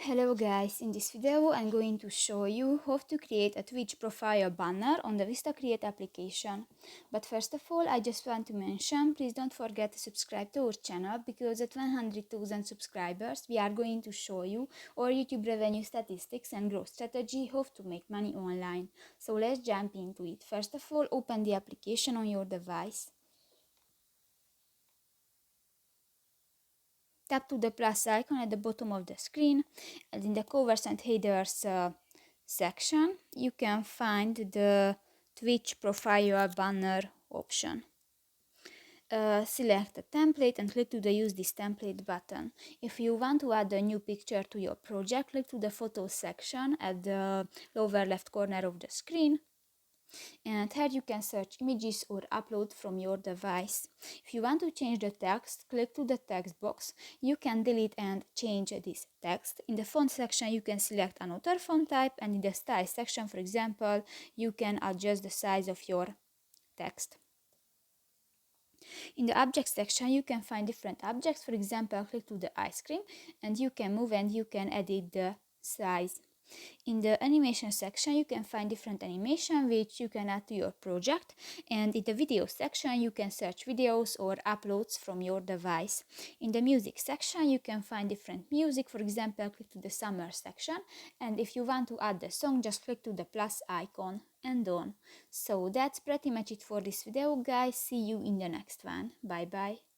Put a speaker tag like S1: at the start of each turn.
S1: Hello guys, in this video I'm going to show you how to create a Twitch profile banner on the VistaCreate application. But first of all, I just want to mention, please don't forget to subscribe to our channel, because at 100,000 subscribers we are going to show you our YouTube revenue statistics and growth strategy, how to make money online. So let's jump into it. First of all, open the application on your device. Tap to the plus icon at the bottom of the screen, and in the covers and headers section you can find the Twitch profile banner option. Select a template and click to the use this template button. If you want to add a new picture to your project, click to the photos section at the lower left corner of the screen, and here you can search images or upload from your device. If you want to change the text, click to the text box. You can delete and change this text. In the font section you can select another font type, and in the style section, for example, you can adjust the size of your text. In the object section you can find different objects. For example, click to the ice cream and you can move and you can edit the size. In the animation section you can find different animation which you can add to your project, and in the video section you can search videos or uploads from your device. In the music section you can find different music. For example, click to the summer section, and if you want to add the song, just click to the plus icon and done. So that's pretty much it for this video guys. See you in the next one. Bye bye.